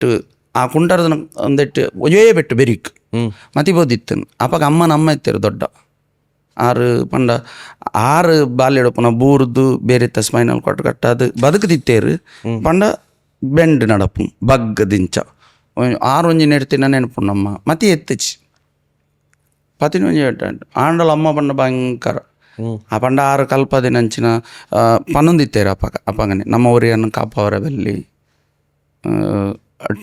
ನೆಟ್ಟು ಆ ಕುಂಟರದ ಒಂದೆಟ್ಟು ಒಜೇ ಬೆಟ್ಟು ಬೆರಿಕ್ ಮತಿಬೋದಿತ್ತು. ಅಪ್ಪಾಗ ಅಮ್ಮ ಇತ್ತೇರು ದೊಡ್ಡ 6 ಪಂಡ 6 ಬಾಲ್ಯಡು ಪುನಃ ಬೂರ್ದು ಬೇರೆ ಸ್ಪೈನಲ್ ಕೊಟ್ಟು ಕಟ್ಟದು ಬದುಕದಿತ್ತೇರು ಪಂಡ ಬೆಂಡ್ ನಡಪು ಬಗ್ಗ ದಿಂಚ 6 ಒಂಜಿ ನೆಡ್ತಿನ ನೆನಪು ನಮ್ಮ ಮತಿ ಎತ್ತಿಚಿ 11 ಆಂಡಲ ಅಮ್ಮ ಪಂಡ ಭಯಂಕರ ಆ ಪಂಡ 6 ಕಲ್ಪದಿನಂಚಿನ ಪನ್ನೊಂದಿತ್ತೇರು ಅಪ್ಪಗನೆ ನಮ್ಮ ಊರಿಯನ್ನು ಕಾಪವರ ಬೆಲ್ಲಿ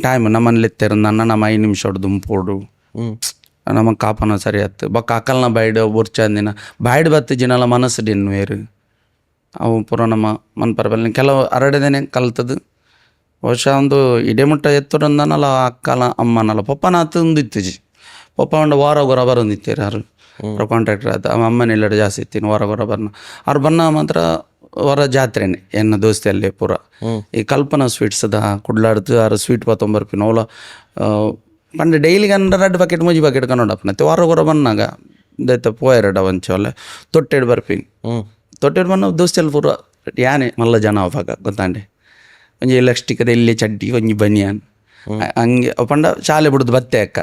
ಟೈಮ್ ನಮ್ಮಲ್ಲಿ ಎತ್ತೇರು ನಮ್ಮ 5 ನಿಮಿಷ ಹೊಡೆದು ದುಂಪೋಡು ನಮಗೆ ಕಾಪನ ಸರಿ ಆಯ್ತು ಬೊಕ್ಕ ಅಕ್ಕಲ್ನ ಬೈಡ್ ಬುರ್ಚಂದಿನ ಬೈಡ್ ಬತ್ತು ಜಿನಲ ಮನಸ್ಸು ಡಿನ್ವೇರು ಅವು ಪೂರ ನಮ್ಮ ಮನ್ಪರ ಬೆಲ್ಲಿ ಕೆಲವು ಅರಡದೇನೆ ಕಲ್ತದು ವರ್ಷ ಒಂದು ಇಡೇ ಮುಟ್ಟ ಎತ್ತುರಂದನಲ್ಲ ಅಕ್ಕಲ ಅಮ್ಮನಲ್ಲ ಪಪ್ಪನ ಹತ್ತೊಂದಿತ್ತು ಪಪ್ಪ ಒಂದು ವಾರ ಗೊರ ಬರೋಂದಿತ್ತೇರು ಯಾರು ಕಾಂಟ್ರಾಕ್ಟರ್ ಆಯ್ತು ಅಮ್ಮನ ಎಲ್ಲೆಡೆ ಜಾಸ್ತಿ ಇತ್ತೀನಿ ವಾರ ಗೊರ ಬರ್ನ ಅವ್ರು ಬನ್ನ ಮಾತ್ರ ಹೊರ ಜಾತ್ರೆನೆ ಎನ್ನ ದೋಸ್ತಿಯಲ್ಲಿ ಪೂರ ಈ ಕಲ್ಪನಾ ಸ್ವೀಟ್ಸ್ದ ಕುಡ್ಲಾಡ್ದು 6 ಸ್ವೀಟ್ 29 ರೂಪಾಯಿ ನೋಲ ಪಂಡ ಡೈಲಿಗೆ 2 ಬಕೆಟ್ 3 ಬಕೆಟ್ ಕನ್ನಡಪ್ಪನತ್ತೆ ವಾರ ಗೊರ ಬನ್ನಾಗ ದೈತ ಪೋಯರಡ ಒಂಚೋಲೆ ತೊಟ್ಟೆಡು ಬರ್ಪಿಂಗ್ ತೊಟ್ಟೆಡು ಬನ್ನ ದೋಸ್ತಿಯಲ್ಲಿ ಪೂರ ಯಾನೆ ಮಲ್ಲ ಜನ ಅವಾಗ ಗೊತ್ತಾಂಡೆ ಒಂಜಿ ಎಲೆಕ್ಸ್ಟಿಕದ ಎಲ್ಲಿ ಚಡ್ಡಿ ಒಂಜಿ ಬನಿಯಾನ್ ಹಂಗೆ ಪಂಡ ಶಾಲೆ ಬಿಡುದು ಬತ್ತೆ ಅಕ್ಕ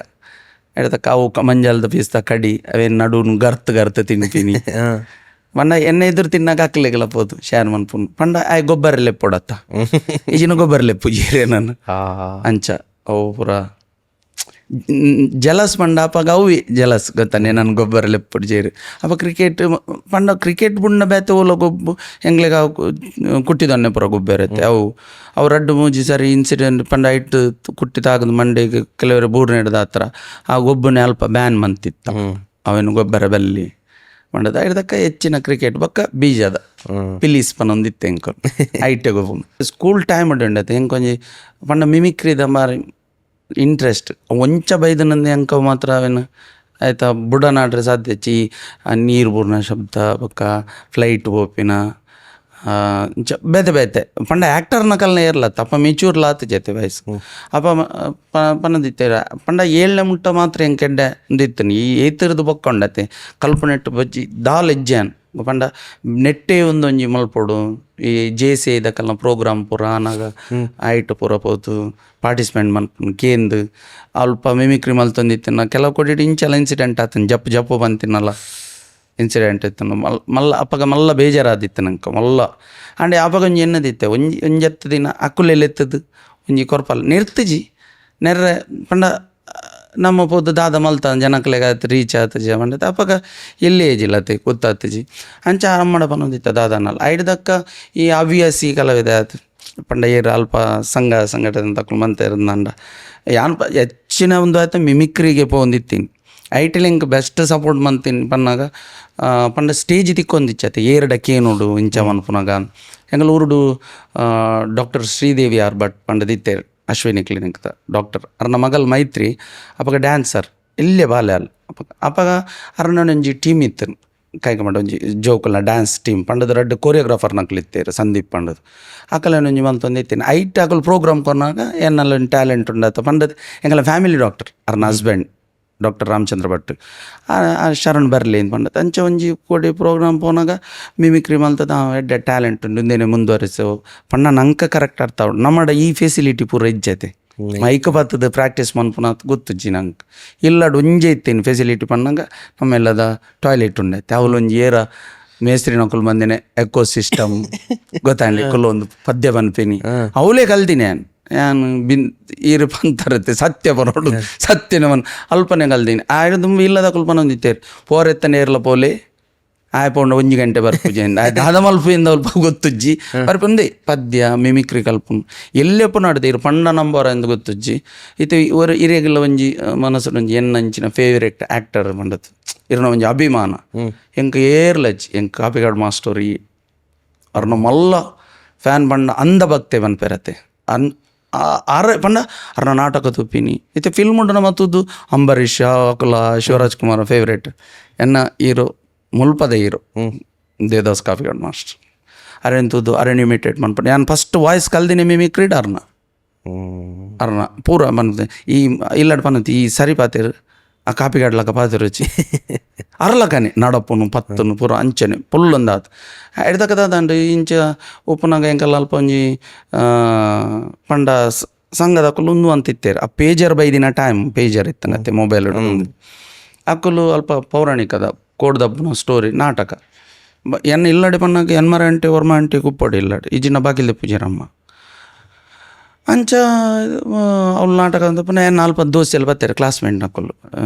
ಎಡತಕ್ಕ ಅವು ಮಂಜಾಲದ ಪೀಸ್ತ ಕಡಿ ಅವೇನು ನಡುನು ಗರ್ತ್ ತಿಂತೀನಿ ಪಂಡ ಎಣ್ಣೆ ಎದುರು ತಿನ್ನಾಗ ಹಾಕ್ಲಿಕ್ಕೆಲ್ಲ ಪೋದು ಶೇರ್ ಮನ್ಪುನ್ ಪಂಡ ಆಯ್ ಗೊಬ್ಬರ ಲೆಪ್ಪೊಡತ್ತ ಈಜಿನ ಗೊಬ್ಬರ ಲೆಪ್ಪು ಜೀರೆ ನಾನು ಅಂಚ ಅವು ಪೂರ ಜಲಸ್ ಪಂಡ ಅಪ್ಪಾಗ ಅವು ಜಲಸ್ ಗೊತ್ತಾನೆ ನಾನು ಗೊಬ್ಬರ ಲೆಪ್ಪುಡು ಜೇರು ಅಪ್ಪ ಕ್ರಿಕೆಟ್ ಪಂಡ ಕ್ರಿಕೆಟ್ ಬುಣ್ಣ ಬೇತೆ ಓಲ ಗೊಬ್ಬು ಹೆಂಗ್ಲೆಗ ಕುಟ್ಟಿದೊನ್ನೆ ಪೂರ ಗೊಬ್ಬರ ಇರುತ್ತೆ ಅವು 2-3 ಸರಿ ಇನ್ಸಿಡೆಂಟ್ ಪಂಡ ಇಟ್ಟು ಕುಟ್ಟಿ ತಾಗದು ಮಂಡೆಗೆ ಕೆಲವರು ಬೂರ್ನ ಹಿಡ್ದ ಹತ್ರ ಆ ಗೊಬ್ಬನೇ ಅಲ್ಪ ಬ್ಯಾನ್ ಮಂತಿತ್ತ ಅವೇನು ಗೊಬ್ಬರ ಬಲ್ಲಿ ಪಂಡದ ಹಿಡ್ದಕ್ಕ ಹೆಚ್ಚಿನ ಕ್ರಿಕೆಟ್ ಬಕ್ಕ ಬೀಜದ ಪಿಲೀಸ್ ಪನೊಂದಿತ್ತು ಹೆಂಗೆ ಐಟೆ ಗೊಬ್ಬ ಸ್ಕೂಲ್ ಟೈಮ್ ಉಂಡೈತೆ ಹೆಂಗೆ ಕೊಂಚ ಪಂಡ ಮಿಮಿಕ್ರಿದ ಮಾರಿ ಇಂಟ್ರೆಸ್ಟ್ ಒಂಚ ಬೈದನಂದು ಅಂಕ ಮಾತ್ರ ಅವೇನು ಆಯ್ತಾ ಬುಡನಾಡ್ರೆ ಸಾಧ್ಯ ನೀರು ಬೂರ್ನ ಶಬ್ದ ಬೊಕ್ಕ ಫ್ಲೈಟ್ ಬೋಪಿನ ಬೇತೆ ಪಂಡ ಆ್ಯಕ್ಟರ್ನ ಕಲ್ನ ಇರ್ಲತ್ತ ಅಪ್ಪ ಮೆಚೂರ್ ಲಾತ್ ಜೊತೆ ವಯಸ್ಸು ಅಪ್ಪ ಪನ್ನದಿತ್ತೇರ ಪಂಡ 7ನೇ ಮುಟ್ಟ ಮಾತ್ರ ಹೆಂಗೆ ಕೆಡ್ಡೆ ಅಂದಿತ್ತನು ಈ ಏತರದು ಬೊಕ್ಕೊಂಡತೆ ಕಲ್ಪನೆಟ್ಟು ಬಜ್ಜಿ ದಾಲ್ ಹೆಜ್ಜೆನ್ ಪಂಡ ನೆಟ್ಟೆ ಒಂದೊಂಜಿ ಮಲ್ಪೊಡು ಈ JC ಇದಕ್ಕೆಲ್ಲ ಪ್ರೋಗ್ರಾಮ್ ಪೂರ ಆನಾಗ ಆಯ್ತು ಪೂರ ಪೋತು ಪಾರ್ಟಿಸಿಪೇಟ್ ಮಲ್ಪನು ಕೇಂದು ಅಲ್ಪ ಮಿಮಿಕ್ರಿ ಮಲ್ತೊಂದಿತ್ತಿನ ಕೆಲವು ಕೊಟ್ಟಿಟ್ಟು ಇಂಚೆಲ್ಲ ಇನ್ಸಿಡೆಂಟ್ ಆತನು ಜಪ್ಪು ಬಂತಿನಲ್ಲ ಇನ್ಸಿಡೆಂಟ್ ಇತ್ತು ಮಲ್ಲ ಅಪ್ಪಗ ಮಲ್ಲ ಬೇಜಾರಾದಿತ್ತು ನಂಗೆ ಮಲ್ಲ ಅಂಡೆ ಅಪ್ಪಗ ಒಂಜಿ ಎನ್ನದಿತ್ತೆ ಒಂಜತ್ತು ದಿನ ಅಕ್ಕುಲೆತ್ತದು ಒಂಜಿ ಕೊರ್ಪಲ್ ನಿರ್ತಿಜಿ ನೆರ್ರೆ ಪಂಡ ನಮ್ಮ ಪೋದು ದಾದ ಮಲ್ತ ಜನಕ್ಲೆಗ ರೀಚ್ ಆತಜಿ ಮಂಡತ ಅಪ್ಪಗ ಎಲ್ಲಿ ಏಜಿಲ್ಲತ್ತೆ ಗೊತ್ತಾತಜಿ ಅಂಚ ಅಮ್ಮಡ ಪನ್ನೊಂದಿತ್ತ ದಾದನಲ್ಲ ಐಡ್ದಕ್ಕ ಈ ಹವ್ಯಾಸಿ ಕಲಾವಿದ ಆಯ್ತು ಪಂಡ ಏರು ಅಲ್ಪ ಸಂಘಟನೆ ತಕ್ಳು ಮಂತ ಇರಂದ ಯಾನ್ ಹೆಚ್ಚಿನ ಒಂದು ಆಯ್ತು ಮಿಮಿಕ್ರಿಗೆ ಪೋಂದಿತ್ತೀನಿ ಐಟಿಲಿಂಗ್ ಬೆಸ್ಟ್ ಸಪೋರ್ಟ್ ಮಂತೀನಿ ಪನ್ನಾಗ ಪಂಡ ಸ್ಟೇಜ್ ತಿಕ್ಕೊಂದಿಚ್ಚತೆ ಏರಡಕ್ಕೆ ನೋಡು ಇಂಚ ಮನ್ಪುನಾಗ ಎಂಗಲ್ ಊರುಡು ಡಾಕ್ಟರ್ ಶ್ರೀದೇವಿ ಆರ್ ಭಟ್ ಪಂಡದಿತ್ತೇರು ಅಶ್ವಿನಿ ಕ್ಲಿನಿಕ್ ಡಾಕ್ಟರ್ ಅರ್ನ ಮಗಲ್ ಮೈತ್ರಿ ಅಪ್ಪಗ ಡ್ಯಾನ್ಸರ್ ಇಲ್ಲೇ ಬಾಲ್ಯ ಅಲ್ಲ ಅಪ್ಪಗ ಅರ್ನೊಂಜಿ ಟೀಮ್ ಇತ್ತು ಕೈಕಮಾಡ ಒಂಜಿ ಜೋಕಲ್ನ ಡ್ಯಾನ್ಸ್ ಟೀಮ್ ಪಂಡದ 2 ಕೊರಿಯೋಗ್ರಾಫರ್ ನಕ್ಲಿತ್ತೇರು ಸಂದೀಪ್ ಪಂಡದು ಅಕಲೊಂಜಿ ಮಲ್ತೊಂದಿತ್ತೇನೆ ಐಟ್ ಅಕಲ್ ಪ್ರೋಗ್ರಾಮ್ ಕೊನಾಗ ಏನಲ್ಲ ಟ್ಯಾಲೆಂಟ್ ಉಂಡತ್ತ ಪಂಡದ ಎಂಗಲ ಫ್ಯಾಮಿಲಿ ಡಾಕ್ಟರ್ ಅರ್ನ ಹಸ್ಬೆಂಡ್ ಡಾಕ್ಟರ್ ರಾಮಚಂದ್ರ ಭಟ್ ಶರಣ್ ಬರಲಿ ಅಂತ ಪಂಡ ಅಂಚೆ ಒಂಜಿ ಕೋಡಿ ಪ್ರೋಗ್ರಾಮ್ ಪೋನಾಗ ಮಿಮಿಕ್ರಿ ಮಲ್ತದ ಎಡ್ಡೆ ಟ್ಯಾಲೆಂಟ್ ಉಂಡು ಇಂದೇನೆ ಮುಂದುವರಿಸು ಪಂಡ ನಂಗೆ ಕರೆಕ್ಟ್ ಅರ್ಥ ಉಂಡು ನಮ್ಮಡ ಈ ಫೆಸಿಲಿಟಿ ಪೂರ ಇಜ್ಜತೆ ಮೈಕ್ ಬತ್ತದ ಪ್ರಾಕ್ಟೀಸ್ ಮನ್ಪುನ ಗೊತ್ತುಜ್ಜಿ ನಂಗೆ ಇಲ್ಲಡು ಒಂಜೆ ಇತ್ತೇನು ಫೆಸಿಲಿಟಿ ಪನ್ನಂಗ ನಮ್ಮೆಲ್ಲದ ಟಾಯ್ಲೆಟ್ ಉಂಡೈತೆ ಅವಲೊಂಜಿ ಏರ ಮೇಸ್ತ್ರಿ ನಕುಲು ಬಂದಿನಿ ಎಕೋ ಸಿಸ್ಟಮ್ ಗೊತ್ತಾಗಲಿ ಕುಲ್ಲೊಂದು ಪದ್ಯ ಬನ್ಪೇನಿ ಅವಲೇ ಕಲ್ತೀನಿ ನಾನು ಈರು ಪಂತರತ್ತೆ ಸತ್ಯ ಬರೋಡು ಸತ್ಯನವನ್ ಅಲ್ಪನೆ ಕಲ್ದೀನಿ ಆಯ್ತು ತುಂಬ ಇಲ್ಲದ ಕುಲ್ಪನ ಹೊಂದಿತ್ತೇರು ಪೋರೆತ್ತನೆ ಇರ್ಲ ಪೋಲೆ ಆಯ್ಪೊಂಡು 1 ಗಂಟೆ ಬರ್ಪುಜಿ ಆಯ್ತು ಅದ ಮಲ್ಪಿಂದ ಅಲ್ಪ ಗೊತ್ತುಜ್ಜಿ ಬರ್ಪುಂದೆ ಪದ್ಯ ಮಿಮಿಕ್ರಿ ಕಲ್ಪುನು ಎಲ್ಲೆಪ್ಪು ನಾಡ್ದೆ ಇರು ಪಂಡ ನಂಬರ್ ಎಂದು ಗೊತ್ತುಜ್ಜಿ ಇದು ಇವರು ಇರೆಗೆಲ್ಲ ಒಂಜಿ ಮನಸ್ಸು ಒಂಜಿ ಎನ್ನಂಚಿನ ಫೇವ್ರೇಟ್ ಆ್ಯಕ್ಟರ್ ಮಂಡತ್ತು ಇರನ ಒಂಜಿ ಅಭಿಮಾನ ಎಂಕ ಏರ್ಲಜ್ಜಿ ಎಂಕ ಕಾಪಿಗಾಡ್ ಮಾಸ್ಟರ್ ಅವ್ರನ್ನ ಮಲ್ಲ ಫ್ಯಾನ್ ಪಂಡ ಅಂದ ಭಕ್ತೆ ಬನ್ಪೆರತ್ತೆ ಪಂಡ ಅರ್ನ ನಾಟಕ ತುಪ್ಪಿನಿ ಇತ್ತೆ ಫಿಲ್ಮ್ ಉಂಡು ಮತ್ತದು ಅಂಬರೀಷ್ ಅಕುಲ ಶಿವರಾಜ್ ಕುಮಾರ್ ಫೇವ್ರೇಟ್ ಎನ್ನ ಹೀರೋ ಮುಲ್ಪದ ಹೀರೋ ದೇವದಾಸ್ ಕಾಪಿಗಾಡ್ ಮಾಸ್ಟರ್ ಅರೆಂತದ್ದು ಅರೆನಿಮೇಟೆಡ್ ಮನ್ಪಡ ನಾನು ಫಸ್ಟ್ ವಾಯ್ಸ್ ಕಲ್ದಿನಿ ಮಿಮಿಕ್ರಿಡ್ ಅರ್ನ ಪೂರ ಬಂದ ಈ ಇಲ್ಲಡ್ ಪನ್ನತಿ ಈ ಸರಿ ಪಾತೇರು ಆ ಕಾಪಿಗಾಡ್ಲಕ್ಕ ಪಾತೇರು ರುಚಿ ಅರ್ಲಕನೆ ನಡಪುನು ಪತ್ತನು ಪೂರ ಅಂಚನೆ ಪುಲ್ಲೊಂದಾತು ಎಡ್ದಕ್ಕದಂಡು ಇಂಚ ಉಪ್ಪುನಾಗ ಎಂಕಲ್ಲ ಅಲ್ಪ ಒಂಜಿ ಪಂಡ ಸಂಘದ ಅಕ್ಕಲು ಒಂದು ಅಂತಿತ್ತೇರು ಆ ಪೇಜರ್ ಬೈದಿನ ಟೈಮ್ ಪೇಜರ್ ಇತ್ತನತ್ತೆ ಮೊಬೈಲ್ ಅಕ್ಕಲು ಅಲ್ಪ ಪೌರಾಣಿಕದ ಕೋಡ್ದಬ್ಬನ ಸ್ಟೋರಿ ನಾಟಕ ಎನ್ನ ಇಲ್ಲಡೆ ಪನ್ನಾಗ ಎನ್ಮರ ಅಂಟೆ ವರ್ಮ ಅಂಟೆ ಕುಪ್ಪಡಿ ಇಲ್ಲಡೆ ಈಜಿನ ಬಾಗಿಲ್ದೆ ಪೂಜಾರಮ್ಮ ಅಂಚ ಅವ್ಳು ನಾಟಕ ಅಂತ ಪುನಃ ಏನು ಅಲ್ಪ ದೋಸ್ತಿಯಲ್ಲಿ ಬರ್ತಾರೆ ಕ್ಲಾಸ್ಮೇಟ್ ನಕ್ಕಲು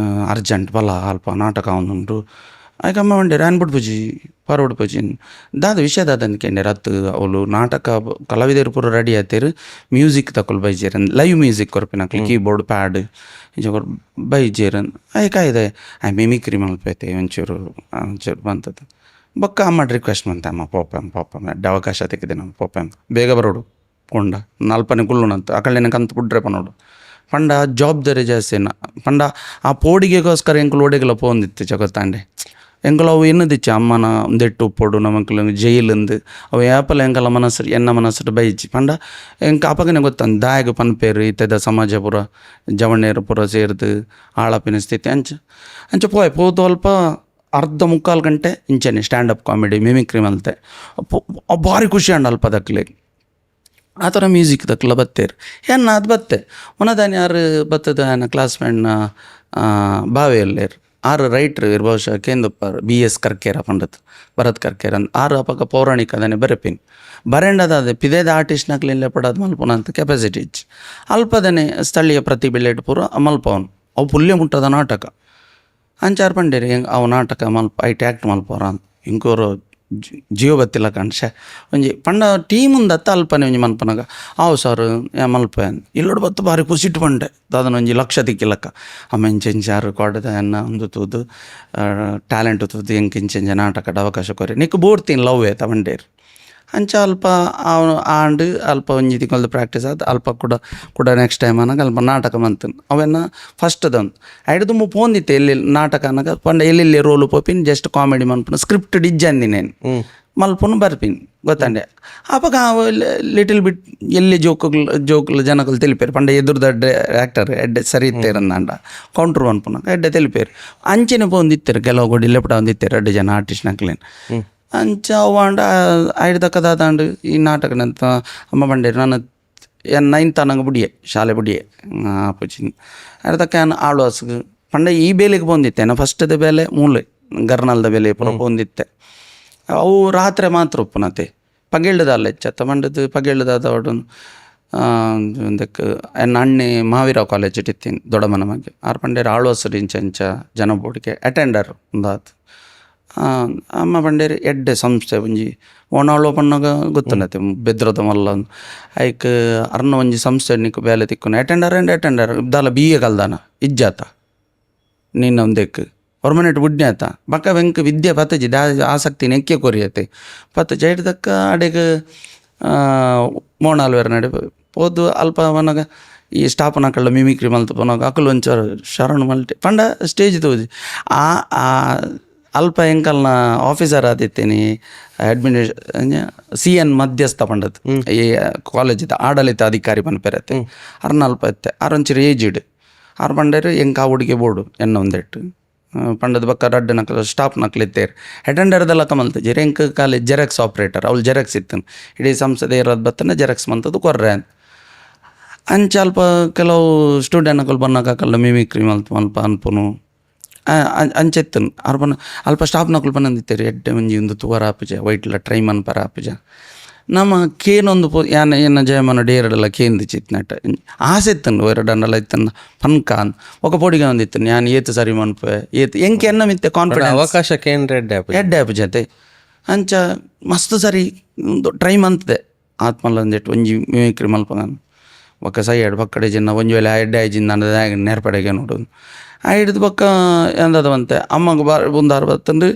ಅರ್ಜೆಂಟ್ ಬಲ ಅಲ್ಪ ನಾಟಕ ಅವನುಂಟು ಆಯ್ಕಮ್ಮ ಬಂಡೇರು ಅನ್ಬಿಟ್ಟು ಪೂಜಿ ಪರ್ವಡ್ ಪೂಜಿ ದಾದ ವಿಷಯ ದಾದಂದು ಕೇಂದ್ರ ರತ್ತು ಅವಳು ನಾಟಕ ಕಲಾವಿದರು ಪೂರ ರೆಡಿ ಆಯ್ತೇರು ಮ್ಯೂಸಿಕ್ ತಕೊಲ್ ಬೈಜೇರನ್ ಲೈವ್ ಮ್ಯೂಸಿಕ್ ಕೊರ್ಪಿನಕ್ಲಿ ಕೀಬೋರ್ಡ್ ಪ್ಯಾಡ್ ಇಂಚ ಬೈಜೇರನ್ ಆಯ್ಕಾಯ್ದೆ ಮಿಮಿಕ್ರಿ ಮಲ್ಪೈತೆ ಒಂಚೂರು ಬಂತದ್ದು ಬೊಕ್ಕ ಅಮ್ಮ ರಿಕ್ವೆಸ್ಟ್ ಬಂತೆ ಅಮ್ಮ ಪೋಪಮ್ ಎಡ್ಡ ಅವಕಾಶ ತೆಗೆದೆ ನಮ್ಮ ಪೋಪಮ್ ಬೇಗ ಬರೋಡು ಕೊಂಡ ನಾಲ್ಪನೆ ಕುಲ್ಲುಣಂತ ಅಕಲ್ಲೇನ ಕಂತು ಬಿಡ್ರೆ ಪನೋಡು ಪಂಡ ಜವಾಬ್ದಾರಿ ಜಾಸ್ತಿನ ಪಂಡ ಆ ಪೋಡಿಗೆಗೋಸ್ಕರ ಎಂಕುಲು ಓಡೆಗೆಲ್ಲ ಪೋಂದಿತ್ತು ಜಗತ್ತಾಂಡೆ ಎಂಕಲು ಅವು ಎನ್ನದಿಚ್ಚ ಅಮ್ಮನ ಒಂದೆಟ್ಟು ಉಪ್ಪೊಡು ನಮಕ್ಲು ಜೈಲಿಂದು ಅವು ಯಾಪಲ್ಲ ಎಂಕಲ ಮನಸ್ಸು ಎನ್ನ ಮನಸ್ಸು ಬೈಚಿ ಪಂಡ ಎಂಕ ಅಪಗನೆ ಗೊತ್ತಂದು ದಾಯಗ ಪನ್ಪೇರು ಇತ್ತದ ಸಮಾಜ ಪುರ ಜವಣ್ಣೇರು ಪುರ ಸೇರ್ದು ಆಳಪಿನ ಸ್ಥಿತಿ ಅಂಚ ಪೋತು ಅಲ್ಪ ಅರ್ಧ ಮುಕ್ಕಾಲು ಗಂಟೆ ಇಂಚನೆ ಸ್ಟ್ಯಾಂಡಪ್ ಕಾಮಿಡಿ ಮಿಮಿಕ್ರಿ ಮಲ್ತೆ ಭಾರಿ ಖುಷಿ ಅಂಡ ಅಲ್ಪ ದಕ್ಲೆ ಆ ಥರ ಮ್ಯೂಸಿಕ್ ದಕ್ಲ ಬತ್ತೇರು ಏನ ಅದು ಬತ್ತೆ ಒನದಾನಿ ಯಾರು ಬತ್ತದ ನನ್ನ ಕ್ಲಾಸ್ಮೇಟ್ನ ಬಾವಿಯಲ್ಲೇರು ಆರು ರೈಟ್ರ್ ಬಹುಶಃ ಕೇಂದಪ್ಪಾರು BS ಕರ್ಕೇರ ಪಂಡತ್ ಭರತ್ ಕರ್ಕೇರ ಅಂದ್ ಆರು ಅಪಕ ಪೌರಾಣಿಕ ಅದನ್ನೇ ಬರೆಪಿನ್ ಬರೆಂಡದಾದೆ ಪಿದೇದ ಆರ್ಟಿಸ್ಟ್ನಾಕ್ಲಿಲ್ಲೇ ಪಡೋದು ಮಲ್ಪುನ ಅಂತ ಕೆಪಾಸಿಟಿ ಇಚ್ಚಿ ಅಲ್ಪದನೆ ಸ್ಥಳೀಯ ಪ್ರತಿಭೆ ಪೂರ ಮಲ್ಪವನು ಅವು ಪುಲ್ಯ ಮುಟ್ಟದ ನಾಟಕ ಅಂಚಾರು ಪಂಡೇರಿ ಹೆಂಗೆ ಅವು ನಾಟಕ ಮಲ್ಪ ಐಟ್ ಆ್ಯಕ್ಟ್ ಮಲ್ಪವ್ರ ಅಂತ ಇಂಕೋರು ಜೀವ ಬತ್ತಿಲ್ಲ ಕಣ್ಸೆ ಒಂಜಿ ಪಂಡ ಟೀಮುಂದ ಅತ್ತ ಅಲ್ಪನೆ ಒಂಜಿ ಮಲ್ಪನಾಗ ಅವು ಸರ್ ಮಲ್ಪ ಇಲ್ಲೋಡು ಬತ್ತು ಭಾರಿ ಖುಷಿಟ್ಟು ಪಂಡೆ ಅದನ್ನು ಒಂಜಿ ಲಕ್ಷ ತಿಕ್ಕಿಲ್ಲಕ್ಕ ಅಮ್ಮ ಇಂಚೆಂಚಾರು ಕೊಡದ ಎನ್ನ ಒಂದು ತೂದು ಟ್ಯಾಲೆಂಟ್ ತೂದು ಹೆಂಗೆ ಇಂಚೆಂಚ ನಾಟಕದ ಅವಕಾಶ ಕೊರಿ ನಿಕ್ಕು ಬೋಡ್ತೀನಿ ಲವ್ ಏತ ಪಂಡೇರು ಅಂಚ ಅಲ್ಪ ಅವನು ಆಂಡು ಅಲ್ಪ ಒಂಜಿ ತಿಂಗಳದ್ದು ಪ್ರಾಕ್ಟೀಸ್ ಆದ ಅಲ್ಪ ಕೂಡ ನೆಕ್ಸ್ಟ್ ಟೈಮ್ ಅನ್ನಾಗ ಅಲ್ಪ ನಾಟಕ ಮಂತನು ಅವೆನ್ನ ಫಸ್ಟ್ ಅದಂದು ಐಡು ತುಂಬ ಪೋಂದಿತ್ತೆ ಎಲ್ಲಿ ನಾಟಕ ಅನ್ನಗ ಪಂಡ ಎಲ್ಲೆಲ್ಲಿ ರೋಲು ಪೋಪಿನ್ ಜಸ್ಟ್ ಕಾಮಿಡಿ ಮಲ್ಪನ ಸ್ಕ್ರಿಪ್ಟ್ ಇಜ್ಜಂದಿನೇನು ಮಲ್ಪನು ಬರ್ಪಿನ್ ಗೊತ್ತಂಡೆ ಅವಾಗ ಲಿಟಲ್ ಬಿಟ್ ಎಲ್ಲಿ ಜೋಕುಲು ಜನಗಳು ತಿಳಿಪೇರು ಪಂಡ ಎದುರ್ದ ಆ್ಯಕ್ಟರ್ ಎಡ್ಡೆ ಸರಿ ಇತ್ತೇರಂದ ಕೌಂಟ್ರ್ ಮನ್ಪುನ ಎಡ್ಡೆ ತಿಳಿಪೇರು ಅಂಚೆನೆ ಪೋಂದಿತ್ತೇರು ಕೆಲವು ಗೋಡಿ ಲೆಪ್ಟ ಒಂದಿತ್ತೇರು 2 ಜನ ಆರ್ಟಿಸ್ಟ್ ನಕ್ಲೇನು ಅಂಚ ಅವಾಂಡ ಐಡ್ದಕ್ಕದಾಂಡು ಈ ನಾಟಕನಂತ ಅಮ್ಮ ಬಂಡೇರು ನಾನು 9th ಅನ್ನಂಗೆ ಬುಡಿಯೆ ಶಾಲೆ ಬುಡಿಯೆ ಪೂಚಿನ ಐಡ್ದಕ್ಕ ಆಳ್ವಾಸ್ಗೆ ಪಂಡ ಈ ಬೇಲೆಗೆ ಬಂದಿತ್ತೆ ಫಸ್ಟ್ದ ಬೇಲೆ ಮೂಲೆ ಗರ್ನಲ್ದ ಬೇಲೆ ಪುರ ಬಂದಿತ್ತೆ ಅವು ರಾತ್ರಿ ಮಾತ್ರ ಉಪ್ಪುನತೆ ಪಗೇಳ್ದಲ್ಲ ಹೆಚ್ಚತ್ತ ಮಂಡದು ಪಗೇಳ್ದಾದ ಅವಡು ಒಂದಕ್ಕೆ ಎನ್ನ ಅಣ್ಣೆ ಮಹಾವೀರ ಕಾಲೇಜ್ ಇಟ್ಟಿತ್ತೀನಿ ದೊಡ್ಡಮ್ಮನ ಮಗೆ ಆರು ಪಂಡೇರು ಆಳ್ವಾಸರು ಇಂಚ ಜನ ಬೋರ್ಡ್ಗೆ ಅಟೆಂಡರ್ ಒಂದಾತು ಅಮ್ಮ ಬಂಡೇರಿ ಎಡ್ಡೆ ಸಂಸ್ಥೆ ಒಂಜಿ ಓಣಾಳು ಪಣ್ಣಾಗ ಗೊತ್ತನತ್ತೆ ಬೆದ್ರದ ಮಲ್ಲ ಐಕ್ ಅರ್ನ ಒಂಜಿ ಸಂಸ್ಥೆ ನಿಕ್ಕು ಬೇಲೆ ತಿಕ್ಕುನ ಅಟೆಂಡರ್ ಇದ್ದಾಲ BA ಕಲ್ದಾನ ಇಜ್ಜಾತ ನಿನ್ನ ಒಂದಕ್ಕೆ ಪರ್ಮನೆಂಟ್ ಬುಡ್ನೆ ಆತ ಬಕ್ಕ ವೆಂಕ್ ವಿದ್ಯೆ ಪತ್ತಜಿ ಆಸಕ್ತಿ ನೆಕ್ಕೆ ಕೊರಿಯತೆ ಪತ್ತ ಜೈಡ್ದಕ್ಕ ಅಡೆಗೆ ಮೋಣಾಲ್ವೇರ ನಡೆ ಪೋದು ಅಲ್ಪ ಮನಾಗ ಈ ಸ್ಟಾಪನ ಕಳ್ಳ ಮಿಮಿಕ್ರಿ ಮಲ್ತು ಪೋನಾಗ ಅಕಲು ಒಂಚೂರ ಶರಣು ಮಲ್ಟಿ ಪಂಡ ಸ್ಟೇಜ್ ತೋಜಿ ಆ ಅಲ್ಪ ಎಂಕಲ್ನ ಆಫೀಸರ್ ಆದಿತ್ತೇನೆ CN ಮಧ್ಯಸ್ಥ ಪಂಡದು ಈ ಕಾಲೇಜಿದ ಆಡಳಿತ ಅಧಿಕಾರಿ ಪನ್ಪೆರತ್ತೆ ಅರ್ನ ಅಲ್ಪ ಎತ್ತೆ ಅರೊಂಚೂರು ಏಜಿಡ್ ಆರು ಪಂಡೇರು ಎಂಕ ಆ ಹುಡುಗಿ ಬೋರ್ಡು ಎನ್ನ ಒಂದೆಟ್ಟು ಪಂಡದ ಬಕ್ಕ ರಡ್ಡು ನಕಲು ಸ್ಟಾಫ್ ನಕ್ಲಿತ್ತೇರು ಅಟೆಂಡರ್ದೆಲ್ಲ ಕಮಲ್ತ ಎಂಕ ಕಾಲೇಜ್ ಜೆರಾಕ್ಸ್ ಆಪ್ರೇಟರ್ ಅವ್ಳು ಜೆರಾಕ್ಸ್ ಇತ್ತನು ಇಡೀ ಸಂಸ್ಥೆ ಇರೋದು ಬತ್ತನ ಜೆರಾಕ್ಸ್ ಮಂತದ್ದು ಕೊರ್ರೆ ಅಂಚ ಅಲ್ಪ ಕೆಲವು ಸ್ಟೂಡೆಂಟ್ಗಳು ಬಂದಾಗ ಮಿಮಿಕ್ರಿ ಮಲ್ಪ ಅನ್ಪುನು ಅಂಚೆತ್ತನು ಅರ್ಪನ ಅಲ್ಪ ಸ್ಟಾಫ್ ನಕಲು ಬಂದಿತ್ತೇರಿ ಎಡ್ಡೆ ಮುಂಜಿ ಒಂದು ತುವರ ಆಪುಜ ವೈಟ್ಲ ಟ್ರೈ ಮನ್ಪರ ಆಪುಜ ನಮ್ಮ ಕೇನೊಂದು ಏನ ಜಯಮನ ಡೇರಡೆಲ್ಲ ಕೇಂದು ಚಿತ್ನಟ ಆಸೆ ಇತ್ತನು 2 ಅಂಡಲ ಇತ್ತನ ಪನ್ಕಾನ್ ఒక ಪೋಡಿಗೆ ಒಂದಿತ್ತು ನಾನು ಏತು ಸರಿ ಮನ್ಪೆ ಏತು ಎಂಕೆ ಎನ್ನ ಮಿತ್ತೆ ಕಾನ್ಫಿಡೆನ್ಸ್ ಅವಕಾಶಕ್ಕೆ ಎಡ್ಡೆ ಆಪುಜತೆ ಅಂಚ ಮಸ್ತ್ ಸರಿ ಟ್ರೈ ಮಂತದೆ ಆತ್ಮಲ್ಲ ಒಂದೆಟ್ಟು ಒಂಜಿ ಮಿಮಿಕ್ರಿ ಮಲ್ಪಗಾನು ಒಕ್ಕ ಸೈಡ್ ಪಕ್ಕಡೆ ಜಿನ್ನ ಒಂಜಿ ವೇಳೆ ಎಡ್ಡೆ ಆಯ್ಜಿಂದ ಅನ್ನದ ನೇರ್ಪಡೆಗೆ ನೋಡೋದು ಐಡ್ದು ಪಕ್ಕ ಎಂದದವಂತೆ ಅಮ್ಮಗೆ ಮುಂದಾರು ಬತ್ತಂದು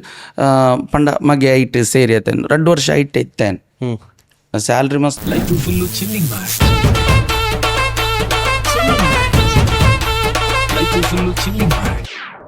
ಪಂಡ ಮಗೆ ಐಟ್ ಸೇರಿ ಆತೇನು 2 ವರ್ಷ ಐಟ್ ಇತ್ತೇನು ಸ್ಯಾಲ್ರಿ ಮಸ್ತ್ ಫುಲ್ಲು ಚಿಲ್ಲಿಂಗ್ ಮಾಡಿ